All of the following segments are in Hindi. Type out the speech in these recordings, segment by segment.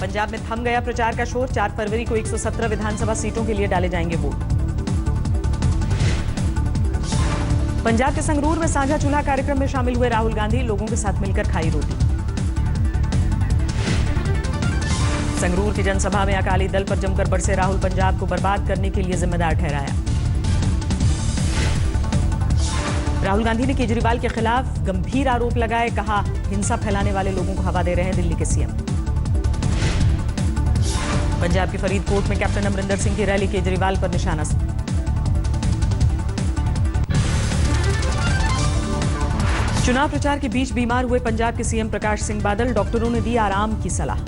पंजाब में थम गया प्रचार का शोर। 4 फरवरी को 117 विधानसभा सीटों के लिए डाले जाएंगे वोट। पंजाब के संगरूर में साझा चूल्हा कार्यक्रम में शामिल हुए राहुल गांधी। लोगों के साथ मिलकर खाई रोटी। संगरूर की जनसभा में अकाली दल पर जमकर बरसे राहुल। पंजाब को बर्बाद करने के लिए जिम्मेदार ठहराया। राहुल गांधी ने केजरीवाल के खिलाफ गंभीर आरोप लगाए। कहा, हिंसा फैलाने वाले लोगों को हवा दे रहे हैं दिल्ली के सीएम। पंजाब के फरीदकोट में कैप्टन अमरिंदर सिंह की रैली। केजरीवाल पर निशाना। चुनाव प्रचार के बीच बीमार हुए पंजाब के सीएम प्रकाश सिंह बादल। डॉक्टरों ने दी आराम की सलाह।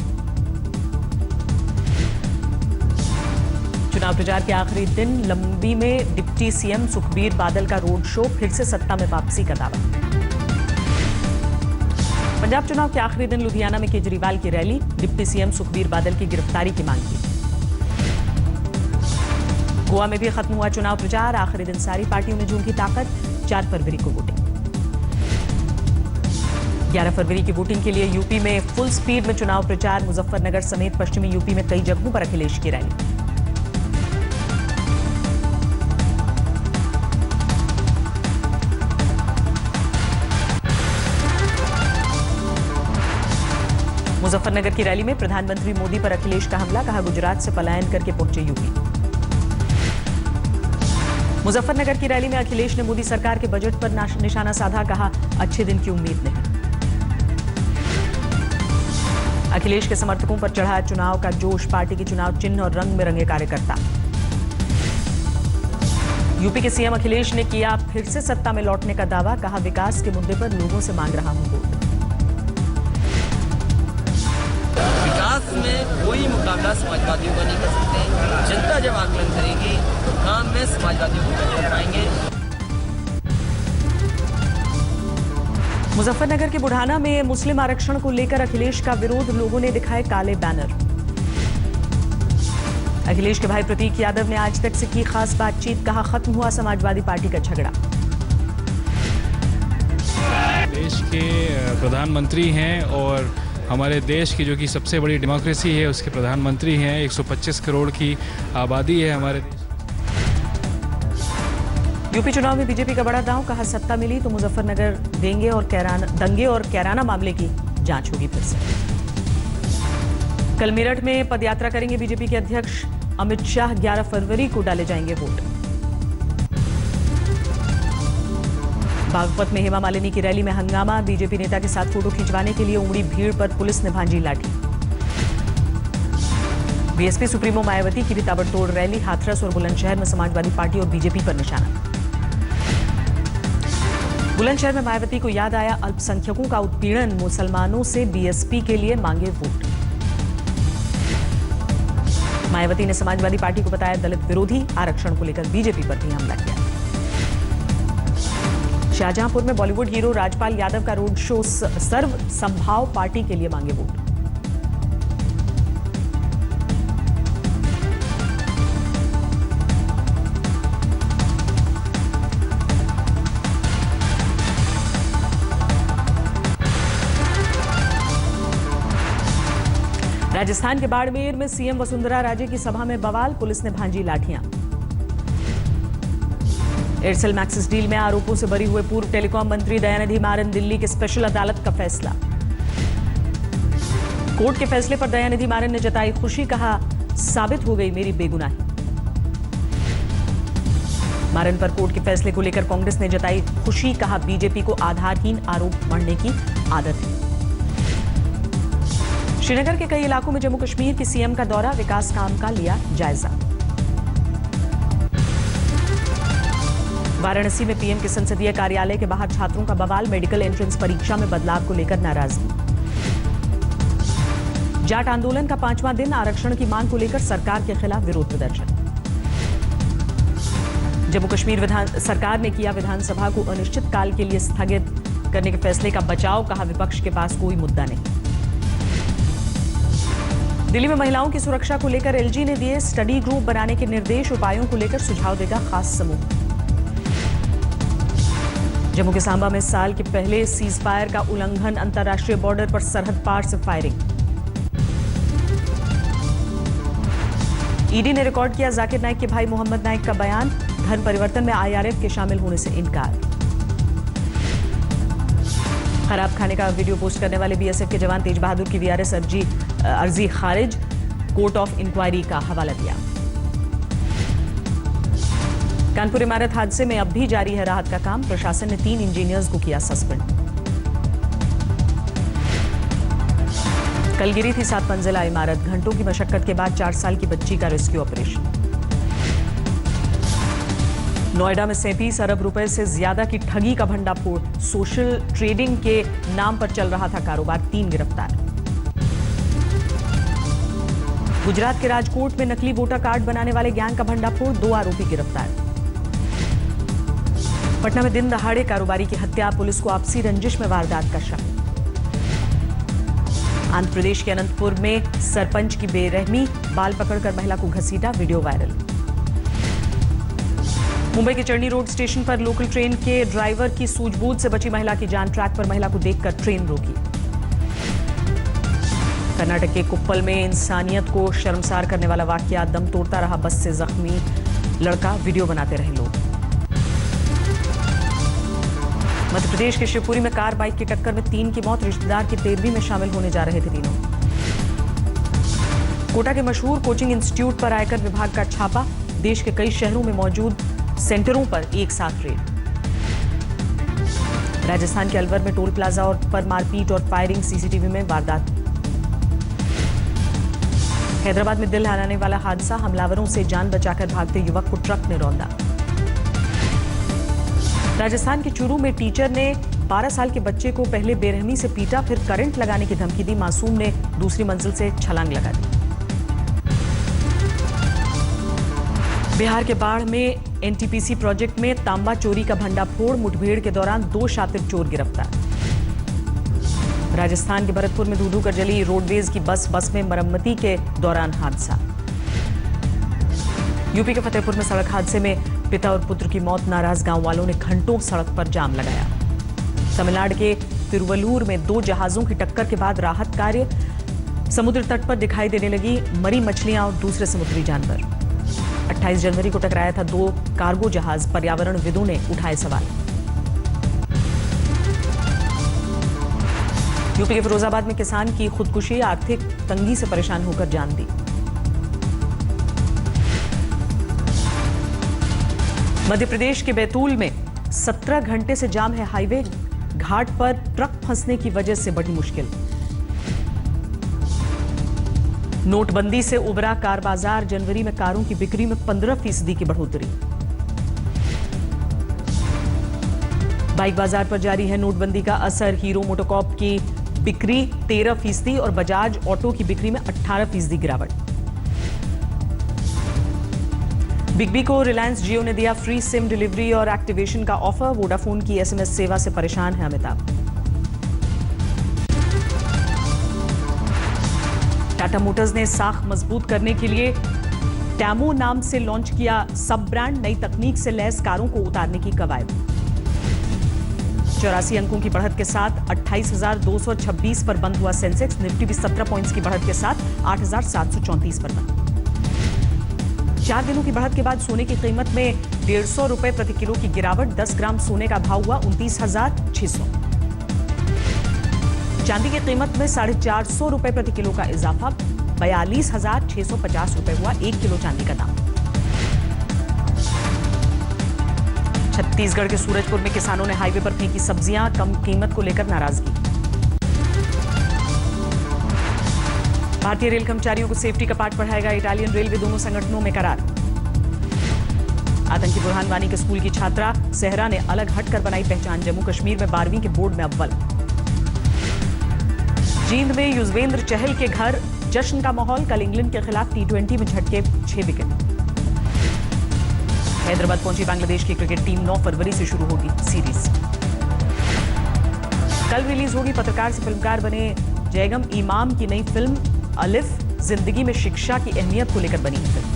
चुनाव प्रचार के आखिरी दिन लंबी में डिप्टी सीएम सुखबीर बादल का रोड शो। फिर से सत्ता में वापसी का दावा। पंजाब चुनाव के आखिरी दिन लुधियाना में केजरीवाल की rally. Deputy CM Sukhbir Badal की गिरफ्तारी की मांग की। गोवा में भी खत्म हुआ चुनाव प्रचार। आखिरी दिन सारी पार्टियों में झूठी ताकत। 4 फरवरी को वोटिंग। 11 फरवरी की वोटिंग के लिए यूपी में फुल स्पीड में चुनाव प्रचार। मुजफ्फरनगर समेत पश्चिमी यूपी में कई जगहों पर अखिलेश की रैली। मुजफ्फरनगर की रैली में प्रधानमंत्री मोदी पर अखिलेश का हमला। कहा, गुजरात से पलायन करके पहुंचे यूपी। मुजफ्फरनगर की रैली में अखिलेश ने मोदी सरकार के बजट पर निशाना साधा। कहा, अच्छे दिन की उम्मीद नहीं। अखिलेश के समर्थकों पर चढ़ा चुनाव का जोश। पार्टी की चुनाव चिन्ह और रंग में रंगे कार्यकर्ता। यूपी के सीएम अखिलेश ने किया फिर से सत्ता में लौटने का दावा। कहा, विकास के मुद्दे पर लोगों से मांग रहा हूं वोट। विकास में कोई मुकाबला समाजवादियों को नहीं कर सकते। जनता जब आकलन करेगी तो काम में समाजवादियों को कर पाएंगे। मुजफ्फरनगर के बुढ़ाना में मुस्लिम आरक्षण को लेकर अखिलेश का विरोध। लोगों ने दिखाए काले बैनर। अखिलेश के भाई प्रतीक यादव ने आज तक से की खास बातचीत। कहा, खत्म हुआ समाजवादी पार्टी का झगड़ा। देश के प्रधानमंत्री हैं और हमारे देश की जो कि सबसे बड़ी डेमोक्रेसी है उसके प्रधानमंत्री हैं। 125 करोड़ की आबादी है हमारे देश। यूपी चुनाव में बीजेपी का बड़ा दांव। कहा, सत्ता मिली तो मुजफ्फरनगर दंगे और कैराना मामले की जांच होगी फिर से। कल मेरठ में पदयात्रा करेंगे बीजेपी के अध्यक्ष अमित शाह। 11 फरवरी को डाले जाएंगे वोट। बागपत में हेमा मालिनी की रैली में हंगामा। बीजेपी नेता के साथ फोटो खिंचवाने के लिए उमड़ी भीड़ पर पुलिस ने भांजी लाठी। बीएसपी सुप्रीमो मायावती की भी ताबड़तोड़ रैली। हाथरस और बुलंदशहर में समाजवादी पार्टी और बीजेपी पर निशाना। बुलंदशहर में मायावती को याद आया अल्पसंख्यकों का उत्पीड़न। मुसलमानों से बीएसपी के लिए मांगे वोट। मायावती ने समाजवादी पार्टी को बताया दलित विरोधी। आरक्षण को लेकर बीजेपी पर भी हमला किया। शाहजहांपुर में बॉलीवुड हीरो राजपाल यादव का रोड शो। सर्व संभाव पार्टी के लिए मांगे वोट। राजस्थान के बाड़मेर में सीएम वसुंधरा राजे की सभा में बवाल। पुलिस ने भांजी लाठियां। एयरसेल मैक्सिस डील में आरोपों से बरी हुए पूर्व टेलीकॉम मंत्री दयानिधि मारन। दिल्ली की स्पेशल अदालत का फैसला। कोर्ट के फैसले पर दयानिधि मारन ने जताई खुशी। कहा, साबित हो गई मेरी बेगुनाही। मारन पर कोर्ट के फैसले को लेकर कांग्रेस ने जताई खुशी। कहा, बीजेपी को आधारहीन आरोप मढ़ने की आदत है। श्रीनगर के कई इलाकों में जम्मू कश्मीर के सीएम का दौरा। विकास काम का लिया जायजा। वाराणसी में पीएम के संसदीय कार्यालय के बाहर छात्रों का बवाल। मेडिकल एंट्रेंस परीक्षा में बदलाव को लेकर नाराजगी। जाट आंदोलन का 5वां दिन। आरक्षण की मांग को लेकर सरकार के खिलाफ विरोध प्रदर्शन। जम्मू कश्मीर सरकार ने किया विधानसभा को अनिश्चित काल के लिए स्थगित करने के फैसले का बचाव। कहा, विपक्ष के पास कोई मुद्दा नहीं। दिल्ली में महिलाओं की सुरक्षा को लेकर एलजी ने दिए स्टडी ग्रुप बनाने के निर्देश। उपायों को लेकर सुझाव देगा खास समूह। जम्मू के सांबा में साल के पहले सीज फायर का उल्लंघन। अंतर्राष्ट्रीय बॉर्डर पर सरहद पार से फायरिंग। ईडी ने रिकॉर्ड किया जाकिर नाइक के भाई मोहम्मद नाइक का बयान, धन परिवर्तन में आईआरएफ के शामिल होने से इनकार। खराब खाने का वीडियो पोस्ट करने वाले बीएसएफ के जवान तेज बहादुर की वीआरएस अर्जी खारिज, कोर्ट ऑफ इंक्वायरी का हवाला दिया। कानपुर इमारत हादसे में अब भी जारी है राहत का काम, प्रशासन ने 3 इंजीनियर्स को किया सस्पेंड। कल गिरी थी 7 मंजिला इमारत, घंटों की मशक्कत के बाद 4 साल की बच्ची का रेस्क्यू ऑपरेशन। नोएडा में 37 अरब रुपए से ज्यादा की ठगी का भंडाफोड़, सोशल ट्रेडिंग के नाम पर चल रहा था कारोबार, 3 गिरफ्तार। गुजरात के राजकोट में नकली वोटर कार्ड बनाने वाले गैंग का भंडाफोड़, 2 आरोपी गिरफ्तार। पटना में दिन दहाड़े कारोबारी की हत्या, पुलिस को आपसी रंजिश में वारदात का शक। आंध्र प्रदेश के अनंतपुर में सरपंच की बेरहमी, बाल पकड़कर महिला को घसीटा, वीडियो वायरल। मुंबई के चर्नी रोड स्टेशन पर लोकल ट्रेन के ड्राइवर की सूझबूझ से बची महिला की जान, ट्रैक पर महिला को देखकर ट्रेन रोकी। कर्नाटक के कुप्पल में इंसानियत को शर्मसार करने वाला वाकया, दम तोड़ता रहा बस से जख्मी लड़का, वीडियो बनाते रहे लोग। मध्य प्रदेश के शिवपुरी में कार बाइक की टक्कर में 3 की मौत, रिश्तेदार की 13वीं में शामिल होने जा रहे थे तीनों। कोटा के मशहूर कोचिंग इंस्टीट्यूट पर आयकर विभाग का छापा, देश के कई शहरों में मौजूद सेंटरों पर एक साथ रेड। राजस्थान के अलवर में टोल प्लाजा और पर मारपीट और फायरिंग, सीसीटीवी में वारदात। हैदराबाद में दिल हिलाने वाला हादसा, हमलावरों से जान बचाकर भागते युवक को ट्रक ने रौंदा। राजस्थान के चूरू में टीचर ने 12 साल के बच्चे को पहले बेरहमी से पीटा, फिर करंट लगाने की धमकी दी, मासूम ने दूसरी मंजिल से छलांग लगा दी। बिहार के बाढ़ में एनटीपीसी प्रोजेक्ट में तांबा चोरी का भंडाफोड़, मुठभेड़ के दौरान 2 शातिर चोर गिरफ्तार। राजस्थान के भरतपुर में धू-धू कर जली रोडवेज की बस में मरम्मती के दौरान हादसा। यूपी के फतेहपुर में सड़क हादसे में पिता और पुत्र की मौत, नाराज गांव वालों ने घंटों सड़क पर जाम लगाया। तमिलनाडु के तिरुवल्लूर में 2 जहाजों की टक्कर के बाद राहत कार्य, समुद्र तट पर दिखाई देने लगी मरी मछलियां और दूसरे समुद्री जानवर। 28 जनवरी को टकराया था 2 कार्गो जहाज, पर्यावरणविदों ने उठाए सवाल। यूपी के फिरोजाबाद में किसान की खुदकुशी, आर्थिक तंगी से परेशान होकर जान दी। मध्य प्रदेश के बैतूल में 17 घंटे से जाम है हाईवे, घाट पर ट्रक फंसने की वजह से बड़ी मुश्किल। नोटबंदी से उभरा कार बाजार, जनवरी में कारों की बिक्री में 15% की बढ़ोतरी। बाइक बाजार पर जारी है नोटबंदी का असर, हीरो मोटोकॉर्प की बिक्री 13% और बजाज ऑटो की बिक्री में 18% गिरावट। बिग बी को रिलायंस जियो ने दिया फ्री सिम डिलीवरी और एक्टिवेशन का ऑफर, वोडाफोन की एसएमएस सेवा से परेशान है अमिताभ। टाटा मोटर्स ने साख मजबूत करने के लिए टैमो नाम से लॉन्च किया सब ब्रांड, नई तकनीक से लैस कारों को उतारने की कवायद। 84 अंकों की बढ़त के साथ 28,226 पर बंद हुआ सेंसेक्स, निफ्टी भी 17 पॉइंट्स की बढ़त के साथ 8,734 पर बंद। 4 दिनों की बढ़त के बाद सोने की कीमत में 150 रुपए प्रति किलो की गिरावट, 10 ग्राम सोने का भाव हुआ 29,600। चांदी की कीमत में 450 रुपए प्रति किलो का इजाफा, 42,650 रुपए हुआ 1 किलो चांदी का दाम। छत्तीसगढ़ के सूरजपुर में किसानों ने हाईवे पर फेंकी सब्जियां, कम कीमत को लेकर नाराजगी। भारतीय रेल कर्मचारियों को सेफ्टी का पाठ पढ़ाएगा इटालियन रेलवे, दोनों संगठनों में करार। आतंकी बुरहान वानी के स्कूल की छात्रा सहरा ने अलग हटकर बनाई पहचान, जम्मू कश्मीर में 12वीं के बोर्ड में अव्वल। जींद में युजवेंद्र चहल के घर जश्न का माहौल, कल इंग्लैंड के खिलाफ T20 में झटके 6 विकेट। हैदराबाद पहुंची बांग्लादेश की क्रिकेट टीम, 9 फरवरी से शुरू होगी सीरीज। कल रिलीज होगी पत्रकार से फिल्मकार बने जयगम इमाम की नई फिल्म अलिफ, जिंदगी में शिक्षा की अहमियत को लेकर बनी है फिल्म।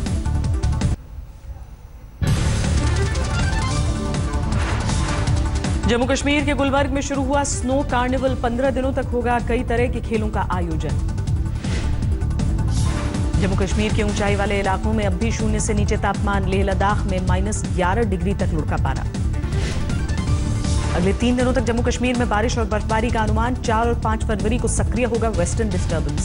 जम्मू कश्मीर के गुलबर्ग में शुरू हुआ स्नो कार्निवल, 15 दिनों तक होगा कई तरह के खेलों का आयोजन। जम्मू कश्मीर के ऊंचाई वाले इलाकों में अब भी शून्य से नीचे तापमान। लेह लद्दाख में -11 डिग्री तक लुढ़का पारा। अगले 3 दिनों तक जम्मू कश्मीर में बारिश और बर्फबारी का अनुमान। 4 और 5 फरवरी को सक्रिय होगा वेस्टर्न डिस्टर्बेंस।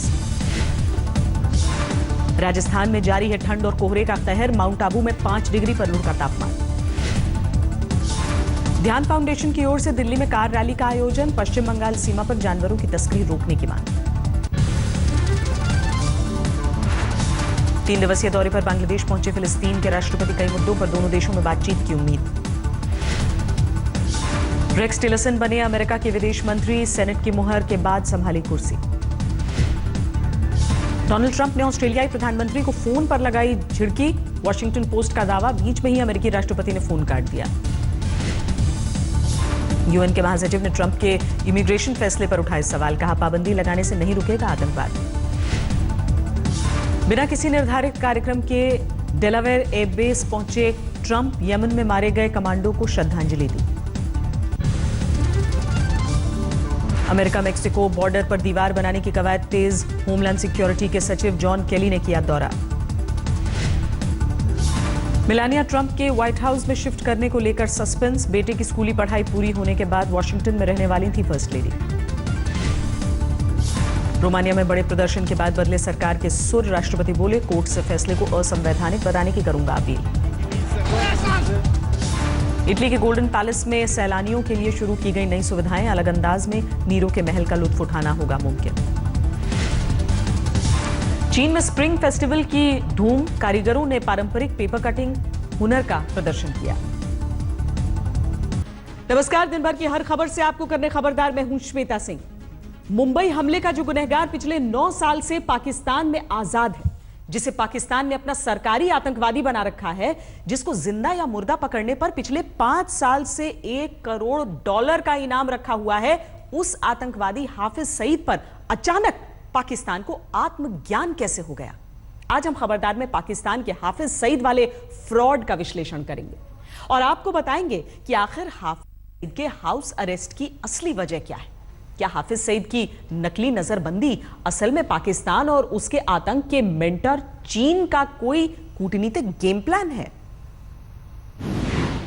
राजस्थान में जारी है ठंड और कोहरे का कहर। माउंट आबू में 5 डिग्री पर लुढ़का तापमान। ध्यान फाउंडेशन की ओर से दिल्ली में कार रैली का आयोजन। पश्चिम बंगाल सीमा पर जानवरों की तस्करी रोकने की मांग। 3 दिवसीय दौरे पर बांग्लादेश पहुंचे फिलिस्तीन के राष्ट्रपति। कई मुद्दों पर दोनों देशों में बातचीत की उम्मीद। रेक्स टिलरसन बने अमेरिका के विदेश मंत्री। सेनेट की मुहर के बाद संभाली कुर्सी। डोनाल्ड ट्रंप ने ऑस्ट्रेलियाई प्रधानमंत्री को फोन पर लगाई झिड़की। वॉशिंगटन पोस्ट का दावा, बीच में ही अमेरिकी राष्ट्रपति ने फोन काट दिया। यूएन के महासचिव ने ट्रंप के इमिग्रेशन फैसले पर उठाए सवाल। कहा, पाबंदी लगाने से नहीं रुकेगा आतंकवाद। बिना किसी निर्धारित कार्यक्रम के डेलावेयर एयरबेस पहुंचे ट्रंप। यमन में मारे गए कमांडो को श्रद्धांजलि दी। अमेरिका मेक्सिको बॉर्डर पर दीवार बनाने की कवायद तेज। होमलैंड सिक्योरिटी के सचिव जॉन केली ने किया दौरा। मेलानिया ट्रंप के व्हाइट हाउस में शिफ्ट करने को लेकर सस्पेंस। बेटे की स्कूली पढ़ाई पूरी होने के बाद वॉशिंगटन में रहने वाली थी फर्स्ट लेडी। रोमानिया में बड़े प्रदर्शन के बाद बदले सरकार के सुर। राष्ट्रपति बोले, कोर्ट से फैसले को असंवैधानिक बताने की करूंगा अपील। इटली के गोल्डन पैलेस में सैलानियों के लिए शुरू की गई नई सुविधाएं। अलग अंदाज में नीरो के महल का लुत्फ उठाना होगा मुमकिन। चीन में स्प्रिंग फेस्टिवल की धूम। कारीगरों ने पारंपरिक पेपर कटिंग हुनर का प्रदर्शन किया। नमस्कार, दिन भर की हर खबर से आपको करने खबरदार मैं हूं श्वेता सिंह। मुंबई हमले का जो गुनहगार पिछले 9 साल से पाकिस्तान में आजाद है, जिसे पाकिस्तान ने अपना सरकारी आतंकवादी बना रखा है, जिसको जिंदा या मुर्दा पकड़ने पर पिछले 5 साल से $1 करोड़ का इनाम रखा हुआ है, उस आतंकवादी हाफिज सईद पर अचानक पाकिस्तान को आत्मज्ञान कैसे हो गया? आज हम खबरदार में पाकिस्तान के हाफिज सईद वाले फ्रॉड का विश्लेषण करेंगे और आपको बताएंगे कि आखिर हाफिज सईद के हाउस अरेस्ट की असली वजह क्या है। क्या हाफिज सईद की नकली नजरबंदी असल में पाकिस्तान और उसके आतंक के मेंटर चीन का कोई कूटनीतिक गेम प्लान है?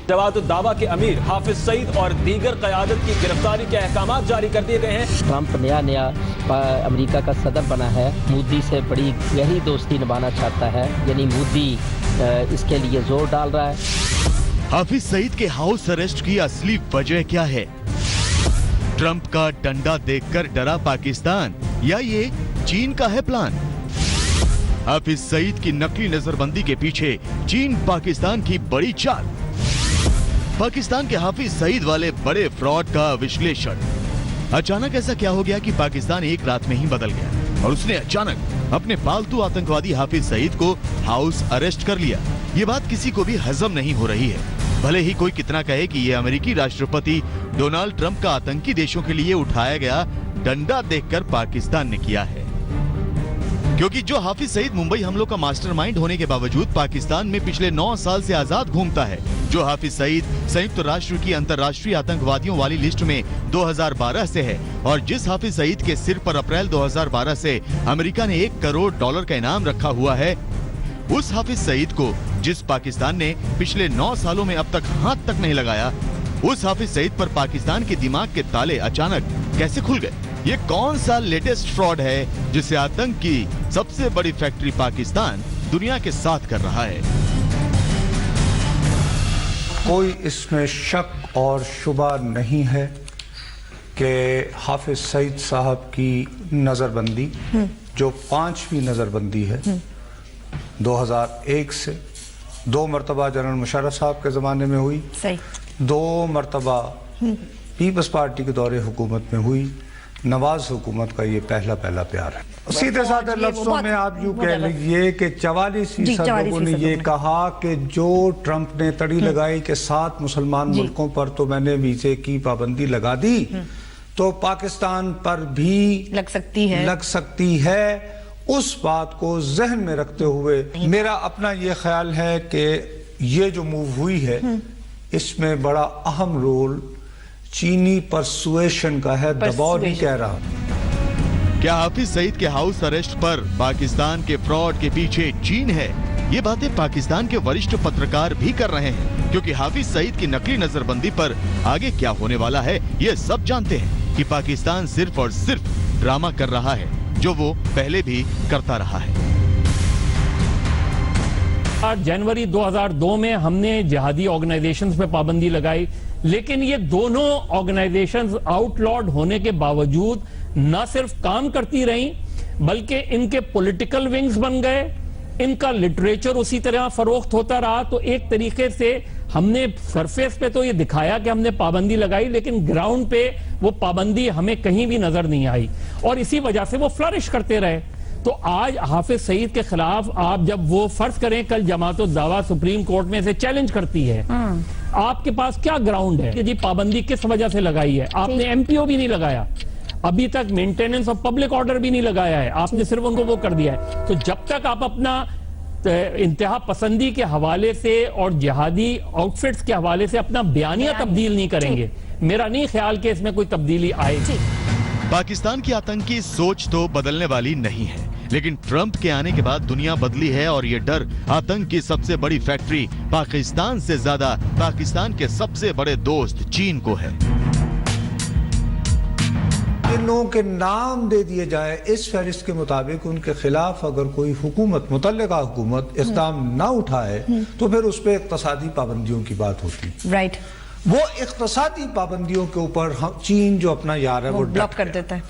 जवाब दावा के अमीर हाफिज सईद और दीगर क़यादत की गिरफ्तारी के अहकाम जारी कर दिए गए हैं। ट्रंप नया अमेरिका का सदर बना है, मोदी से बड़ी गहरी दोस्ती निभाना चाहता है, यानी मोदी इसके लिए जोर डाल रहा है। हाफिज सईद के हाउस अरेस्ट की असली वजह क्या है? ट्रंप का डंडा देखकर डरा पाकिस्तान या ये चीन का है प्लान? हाफिज सईद की नकली नजरबंदी के पीछे चीन पाकिस्तान की बड़ी चाल। पाकिस्तान के हाफिज सईद वाले बड़े फ्रॉड का विश्लेषण। अचानक ऐसा क्या हो गया कि पाकिस्तान एक रात में ही बदल गया और उसने अचानक अपने पालतू आतंकवादी हाफिज सईद को हाउस अरेस्ट कर लिया? ये बात किसी को भी हजम नहीं हो रही है। भले ही कोई कितना कहे कि ये अमेरिकी राष्ट्रपति डोनाल्ड ट्रंप का आतंकी देशों के लिए उठाया गया डंडा देखकर पाकिस्तान ने किया है, क्योंकि जो हाफिज सईद मुंबई हमलों का मास्टरमाइंड होने के बावजूद पाकिस्तान में पिछले 9 साल से आजाद घूमता है, जो हाफिज सईद संयुक्त राष्ट्र की अंतर्राष्ट्रीय आतंकवादियों वाली लिस्ट में 2012 से है और जिस हाफिज सईद के सिर पर अप्रैल 2012 से अमेरिका ने $1 करोड़ का इनाम रखा हुआ है, उस हाफिज सईद को जिस पाकिस्तान ने पिछले 9 सालों में अब तक हाथ तक नहीं लगाया, उस हाफिज सईद पर पाकिस्तान के दिमाग के ताले अचानक कैसे खुल गए? ये कौन सा लेटेस्ट फ्रॉड है जिसे आतंक की सबसे बड़ी फैक्ट्री पाकिस्तान दुनिया के साथ कर रहा है? कोई इसमें शक और शुबा नहीं है कि हाफिज सईद साहब की नजरबंदी, जो 5वीं नजरबंदी है, 2001 से 2 मरतबा जनरल मुशर्रफ साहब के ज़माने में हुई, 2 मरतबा पीपल्स पार्टी के दौरे हुकूमत में हुई, नवाज हुकूमत का ये पहला प्यार है। सीधे साधे लफ्जों में आप यूँ कह लीजिए कि 44% लोगों ने ये कहा कि जो ट्रंप ने तड़ी लगाई कि 7 मुसलमान मुल्कों पर तो मैंने वीजे की पाबंदी लगा दी, तो पाकिस्तान पर भी लग सकती है। उस बात को जहन में रखते हुए मेरा अपना ये ख्याल है कि ये जो मूव हुई है, इसमें बड़ा अहम रोल चीनी परसुएशन का है, दबाव नहीं कह रहा क्या हाफिज सईद के हाउस अरेस्ट पर पाकिस्तान के फ्रॉड के पीछे चीन है? ये बातें पाकिस्तान के वरिष्ठ पत्रकार भी कर रहे हैं, क्योंकि हाफिज सईद की नकली नजरबंदी पर आगे क्या होने वाला है ये सब जानते हैं कि पाकिस्तान सिर्फ और सिर्फ ड्रामा कर रहा है, जो वो पहले भी करता रहा है। जनवरी 2002 में हमने जिहादी ऑर्गेनाइजेशंस पे पाबंदी लगाई, लेकिन ये दोनों ऑर्गेनाइजेशंस आउटलॉड होने के बावजूद न सिर्फ काम करती रहीं, बल्कि इनके पॉलिटिकल विंग्स बन गए, इनका लिटरेचर उसी तरह फरोख्त होता रहा। तो एक तरीके से हमने सरफेस पे तो ये दिखाया कि हमने पाबंदी लगाई, लेकिन ग्राउंड पे वो पाबंदी हमें कहीं भी नजर नहीं आई और इसी वजह से वो फ्लरिश करते रहे। तो आज हाफिज सईद के खिलाफ आप जब वो फर्ज करें कल जमात-उद-दावा सुप्रीम कोर्ट में से चैलेंज करती है, आपके पास क्या ग्राउंड है कि जी पाबंदी किस वजह से लगाई है? आपने एमपीओ भी नहीं लगाया, अभी तक मेंटेनेंस ऑफ पब्लिक ऑर्डर भी नहीं लगाया है, आपने सिर्फ उनको वो कर दिया है। तो जब तक आप अपना इंतहा पसंदी के हवाले से और जिहादी आउटफिट्स के हवाले से अपना बयानिया तब्दील नहीं करेंगे, मेरा नहीं ख्याल कि इसमें कोई तब्दीली आएगी। पाकिस्तान की आतंकी सोच तो बदलने वाली नहीं है, लेकिन ट्रंप के आने के बाद दुनिया बदली है और ये डर आतंक की सबसे बड़ी फैक्ट्री पाकिस्तान से ज्यादा पाकिस्तान के सबसे बड़े दोस्त चीन को है। जिन लोगों के नाम दे दिए जाए इस फहरिस्त के मुताबिक, उनके खिलाफ अगर कोई हुकूमत मुतल्लिका हुकूमत इक़दाम ना उठाए तो फिर उस पर इक़्तिसादी पाबंदियों की बात होती है। राइट, वो इक़्तिसादी पाबंदियों के ऊपर चीन जो अपना यार है वो ब्लॉक कर देता है।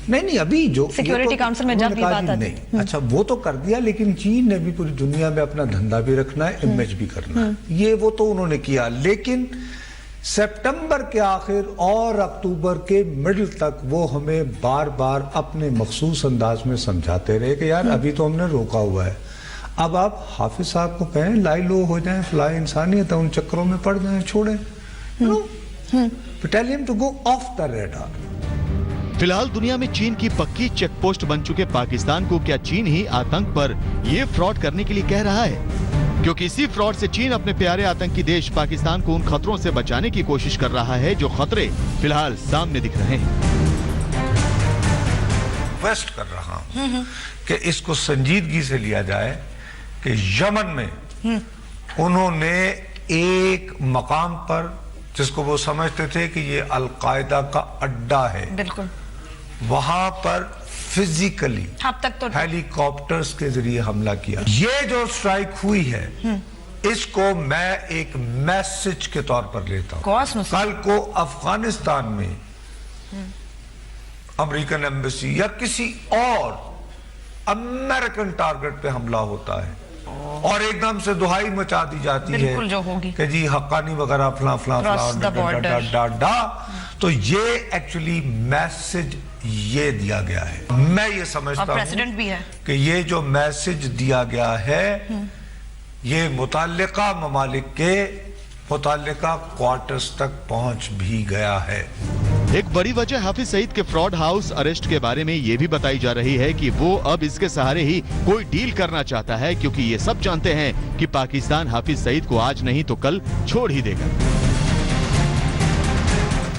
नहीं, अभी जो सिक्योरिटी काउंसिल में जब भी बात आती नहीं, अच्छा वो तो कर दिया, लेकिन चीन ने भी पूरी दुनिया में अपना धंधा भी रखना है, इमेज भी करना है, ये वो तो उन्होंने किया। लेकिन सितंबर के आखिर और अक्टूबर के मिडिल तक वो हमें बार बार अपने मखसूस अंदाज में समझाते रहे कि यार अभी तो हमने रोका हुआ है, अब आप हाफिज साहब को कहें लाई लो हो जाए, फलाए इंसानियत है, उन चक्करों में पड़ जाए, छोड़ें, tell him to go off the radar. फिलहाल दुनिया में चीन की पक्की चेकपोस्ट बन चुके पाकिस्तान को क्या चीन ही आतंक पर ये फ्रॉड करने के लिए कह रहा है? क्योंकि इसी फ्रॉड से चीन अपने प्यारे आतंकी देश पाकिस्तान को उन खतरों से बचाने की कोशिश कर रहा है जो खतरे फिलहाल सामने दिख रहे हैं। रिक्वेस्ट कर रहा हूं कि इसको संजीदगी से लिया जाए कि यमन में उन्होंने एक मकाम पर, जिसको वो समझते थे कि ये अलकायदा का अड्डा है, बिल्कुल वहां पर फिजिकली अब तक तो हेलीकॉप्टर्स के जरिए हमला किया। ये जो स्ट्राइक हुई है इसको मैं एक मैसेज के तौर पर लेता हूं। कल को अफगानिस्तान में अमेरिकन एम्बेसी या किसी और अमेरिकन टारगेट पे हमला होता है और एकदम से दुहाई मचा दी जाती है जो होगी कि जी हक्कानी वगैरह फला फला फला, तो ये एक्चुअली मैसेज ये दिया गया है। मैं ये समझता हूं प्रेसिडेंट भी है कि ये जो मैसेज दिया गया है ये मुताल्लिका ममालिक के मुताल्लिका क्वार्टर्स तक पहुंच भी गया है। एक बड़ी वजह हाफिज सईद के फ्रॉड हाउस अरेस्ट के बारे में ये भी बताई जा रही है कि वो अब इसके सहारे ही कोई डील करना चाहता है, क्योंकि ये सब जानते हैं कि पाकिस्तान हाफिज सईद को आज नहीं तो कल छोड़ ही देगा।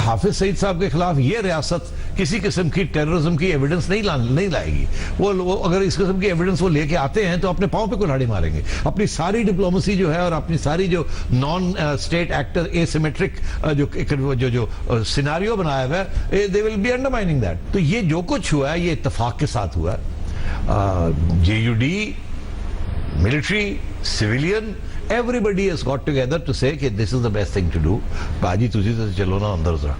हाफिज सईद साहब के खिलाफ ये रियासत किसी किस्म की टेररिज्म की एविडेंस नहीं लाएगी। वो अगर इस किस्म की एविडेंस वो लेके आते हैं तो अपने पांव पे कुल्हाड़ी मारेंगे। अपनी सारी डिप्लोमेसी जो है और अपनी सारी जो नॉन स्टेट एक्टर एसिमेट्रिक जो सिनारियो बनाया हुआ है, they will be undermining that. तो ये जो कुछ हुआ है ये इत्तेफाक के साथ हुआ है। JuD, military, civilian, everybody has got together to say कि this is the best thing to do। बाजी तुसी तो चलो ना अंदर जरा,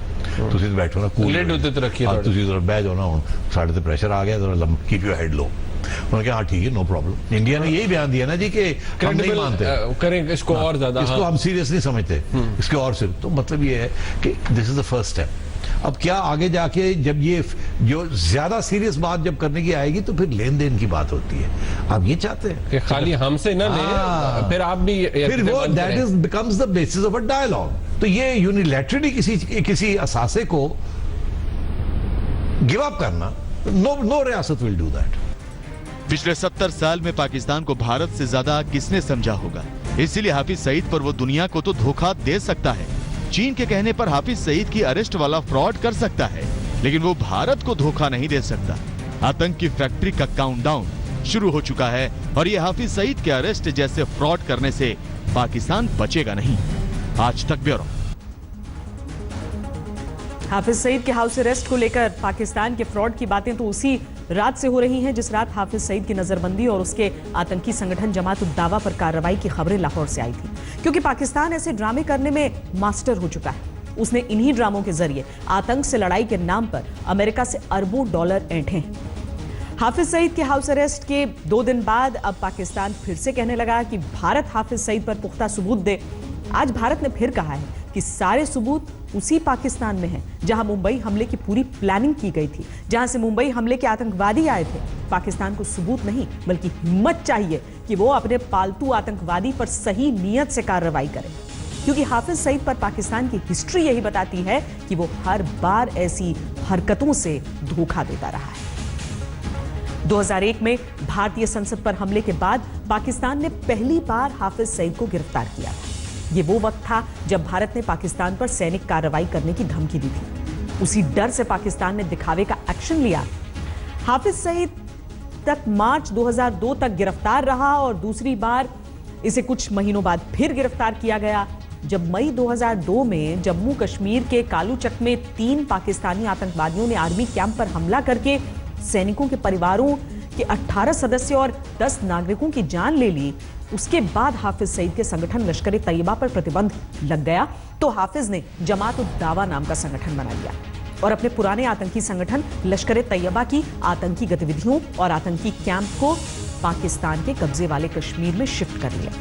तुसी तो बैठो ना, लेट होते तो रखिए, तुसी जरा बैठ जाओ ना, हुन साढ़े ते प्रेशर आ गया, जरा कीप योर हेड लो। उन्होंने कहा हाँ ठीक है, नो प्रॉब्लम। इंडिया ने यही बयान दिया ना जी कि हम नहीं मानते, करें इसको और ज्यादा, इसको हम सीरियस नहीं समझते, इसके और सिर्फ। तो मतलब ये है कि this is the first step. अब क्या आगे जाके जब ये जो ज्यादा सीरियस बात जब करने की आएगी तो फिर लेन देन की बात होती है। आप ये चाहते हैं कि खाली हमसे ना ले, फिर आप भी फिर वो that is becomes the basis of a dialogue. तो ये यूनिलैटरली किसी असासे को गिव अप करना, नो रियासत विल डू दैट। पिछले 70 साल में पाकिस्तान को भारत से ज्यादा किसने समझा होगा? इसीलिए हाफिज सईद पर वो दुनिया को तो धोखा दे सकता है। चीन के कहने पर हाफिज सईद की अरेस्ट वाला फ्रॉड कर सकता है, लेकिन वो भारत को धोखा नहीं दे सकता। आतंकी फैक्ट्री का काउंटडाउन शुरू हो चुका है और ये हाफिज सईद के अरेस्ट जैसे फ्रॉड करने से पाकिस्तान बचेगा नहीं। आज तक ब्यूरो। हाफिज सईद के हाउस अरेस्ट को लेकर पाकिस्तान के फ्रॉड की बातें तो उसी रात से हो रही हैं जिस रात हाफिज सईद की नजरबंदी और उसके आतंकी संगठन जमात उद दावा पर कार्रवाई की खबरें लाहौर से आई थी, क्योंकि पाकिस्तान ऐसे ड्रामे करने में मास्टर हो चुका है। उसने इन्हीं ड्रामों के जरिए आतंक से लड़ाई के नाम पर अमेरिका से अरबों डॉलर ऐंठे हैं। हाफिज सईद के हाउस अरेस्ट के 2 दिन बाद अब पाकिस्तान फिर से कहने लगा कि भारत हाफिज सईद पर पुख्ता सबूत दे। आज भारत ने फिर कहा है कि सारे सबूत उसी पाकिस्तान में हैं जहां मुंबई हमले की पूरी प्लानिंग की गई थी, जहां से मुंबई हमले के आतंकवादी आए थे। पाकिस्तान को सबूत नहीं बल्कि हिम्मत चाहिए कि वो अपने पालतू आतंकवादी पर सही नीयत से कार्रवाई करे, क्योंकि हाफिज सईद पर पाकिस्तान की हिस्ट्री यही बताती है कि वो हर बार ऐसी हरकतों से धोखा देता रहा है। 2001 में भारतीय संसद पर हमले के बाद पाकिस्तान ने पहली बार हाफिज सईद को गिरफ्तार किया था। ये वो वक्त था जब भारत ने पाकिस्तान पर सैनिक कार्रवाई करने की धमकी दी थी। उसी डर से पाकिस्तान ने दिखावे का एक्शन लिया। हाफिज सईद तक मार्च 2002 तक गिरफ्तार रहा और दूसरी बार इसे कुछ महीनों बाद फिर गिरफ्तार किया गया, जब मई 2002 में जम्मू कश्मीर के कालूचक में 3 पाकिस्तानी आतंकवादियों ने आर्मी कैंप पर हमला करके सैनिकों के परिवारों के 18 सदस्य और 10 नागरिकों की जान ले ली। उसके बाद हाफिज सईद के संगठन लश्कर तैयबा पर प्रतिबंध लग गया, तो हाफिज ने जमात उद दावा नाम का संगठन बना लिया और अपने पुराने आतंकी संगठन लश्कर तैयबा की आतंकी गतिविधियों और आतंकी कैंप को पाकिस्तान के कब्जे वाले कश्मीर में शिफ्ट कर लिया।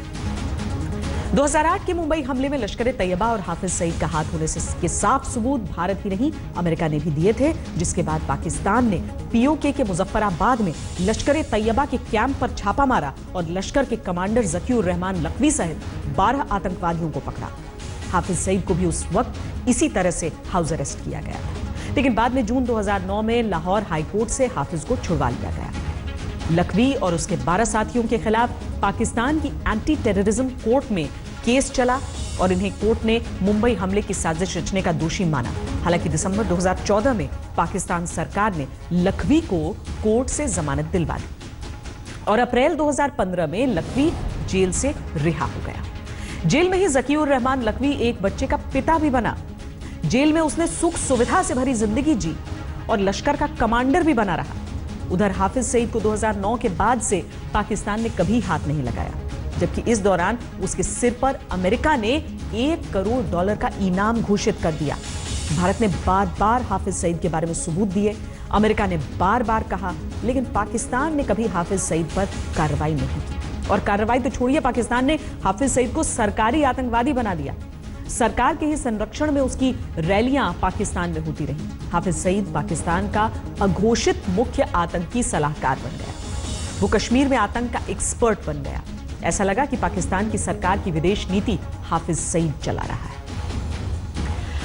2008 के मुंबई हमले में लश्कर तैयबा और हाफिज सईद का हाथ होने के साफ सबूत भारत ही नहीं अमेरिका ने भी दिए थे, जिसके बाद पाकिस्तान ने पीओके के मुजफ्फराबाद में लश्कर तैयबा के कैंप पर छापा मारा और लश्कर के कमांडर ज़कीउर रहमान लखवी सहित 12 आतंकवादियों को पकड़ा। हाफिज सईद को भी उस वक्त इसी तरह से हाउस अरेस्ट किया गया था, लेकिन बाद में जून 2009 में लाहौर हाईकोर्ट से हाफिज को छुड़वा लिया गया। लखवी और उसके 12 साथियों के खिलाफ पाकिस्तान की एंटी टेररिज्म कोर्ट में केस चला और इन्हें कोर्ट ने मुंबई हमले की साजिश रचने का दोषी माना। हालांकि दिसंबर 2014 में पाकिस्तान सरकार ने लखवी को कोर्ट से जमानत दिलवा दी और अप्रैल 2015 में लखवी जेल से रिहा हो गया। जेल में ही ज़कीउर रहमान लखवी एक बच्चे का पिता भी बना। जेल में उसने सुख सुविधा से भरी जिंदगी जी और लश्कर का कमांडर भी बना रहा। उधर हाफिज सईद को 2009 के बाद से पाकिस्तान ने कभी हाथ नहीं लगाया, जबकि इस दौरान उसके सिर पर अमेरिका ने $1 करोड़ का इनाम घोषित कर दिया। भारत ने बार बार हाफिज सईद के बारे में सबूत दिए, अमेरिका ने बार बार कहा, लेकिन पाकिस्तान ने कभी हाफिज सईद पर कार्रवाई नहीं की। और कार्रवाई तो छोड़िए, पाकिस्तान ने हाफिज सईद को सरकारी आतंकवादी बना दिया। सरकार के ही संरक्षण में उसकी रैलियां पाकिस्तान में होती रही। हाफिज सईद पाकिस्तान का अघोषित मुख्य आतंकी सलाहकार बन गया। वो कश्मीर में आतंक का एक्सपर्ट बन गया। ऐसा लगा कि पाकिस्तान की सरकार की विदेश नीति हाफिज सईद चला रहा है।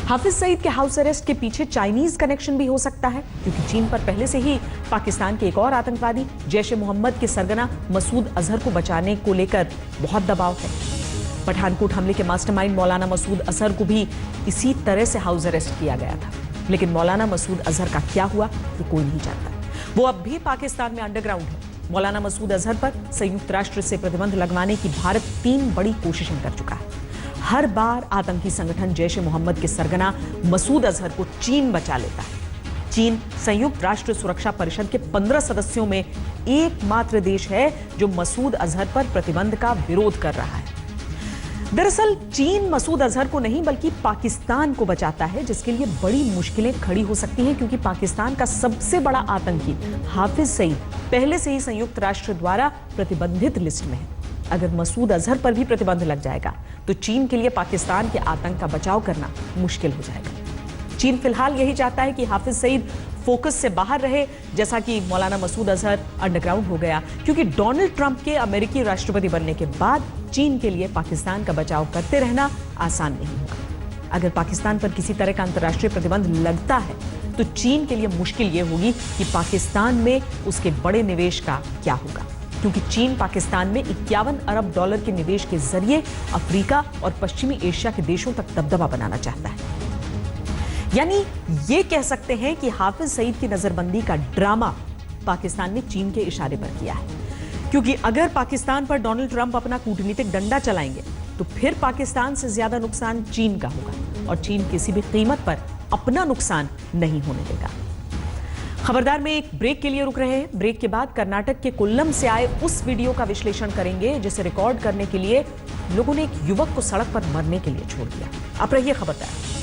हाफिज सईद के हाउस अरेस्ट के पीछे चाइनीज कनेक्शन भी हो सकता है, क्योंकि चीन पर पहले से ही पाकिस्तान के एक और आतंकवादी जैश ए मोहम्मद के सरगना मसूद अजहर को बचाने को लेकर बहुत दबाव है। पठानकोट हमले के मास्टरमाइंड मौलाना मसूद अजहर को भी इसी तरह से हाउस अरेस्ट किया गया था, लेकिन मौलाना मसूद अजहर का क्या हुआ ये कोई नहीं जानता। वो अब भी पाकिस्तान में अंडरग्राउंड है। मौलाना मसूद अजहर पर संयुक्त राष्ट्र से प्रतिबंध लगवाने की भारत 3 बड़ी कोशिशें कर चुका है। हर बार आतंकी संगठन जैश ए मोहम्मद के सरगना मसूद अजहर को चीन बचा लेता है। चीन संयुक्त राष्ट्र सुरक्षा परिषद के 15 सदस्यों में एकमात्र देश है जो मसूद अजहर पर प्रतिबंध का विरोध कर रहा है। दरअसल चीन मसूद अजहर को नहीं बल्कि पाकिस्तान को बचाता है, जिसके लिए बड़ी मुश्किलें खड़ी हो सकती हैं, क्योंकि पाकिस्तान का सबसे बड़ा आतंकी हाफिज सईद पहले से ही संयुक्त राष्ट्र द्वारा प्रतिबंधित लिस्ट में है। अगर मसूद अजहर पर भी प्रतिबंध लग जाएगा तो चीन के लिए पाकिस्तान के आतंक का बचाव करना मुश्किल हो जाएगा। चीन फिलहाल यही चाहता है कि हाफिज सईद फोकस से बाहर रहे, जैसा कि मौलाना मसूद अजहर अंडरग्राउंड हो गया, क्योंकि डोनाल्ड ट्रंप के अमेरिकी राष्ट्रपति बनने के बाद चीन के लिए पाकिस्तान का बचाव करते रहना आसान नहीं होगा। अगर पाकिस्तान पर किसी तरह का अंतर्राष्ट्रीय प्रतिबंध लगता है तो चीन के लिए मुश्किल यह होगी कि पाकिस्तान में उसके बड़े निवेश का क्या होगा, क्योंकि चीन पाकिस्तान में $51 अरब के निवेश के जरिए अफ्रीका और पश्चिमी एशिया के देशों तक दबदबा बनाना चाहता है। यानी ये कह सकते हैं कि हाफिज सईद की नजरबंदी का ड्रामा पाकिस्तान ने चीन के इशारे पर किया है, क्योंकि अगर पाकिस्तान पर डोनाल्ड ट्रंप अपना कूटनीतिक डंडा चलाएंगे तो फिर पाकिस्तान से ज्यादा नुकसान चीन का होगा और चीन किसी भी कीमत पर अपना नुकसान नहीं होने देगा। खबरदार में एक ब्रेक के लिए रुक रहे हैं। ब्रेक के बाद कर्नाटक के कोल्लम से आए उस वीडियो का विश्लेषण करेंगे जिसे रिकॉर्ड करने के लिए लोगों ने एक युवक को सड़क पर मरने के लिए छोड़ दिया। आप रहिए खबरदार।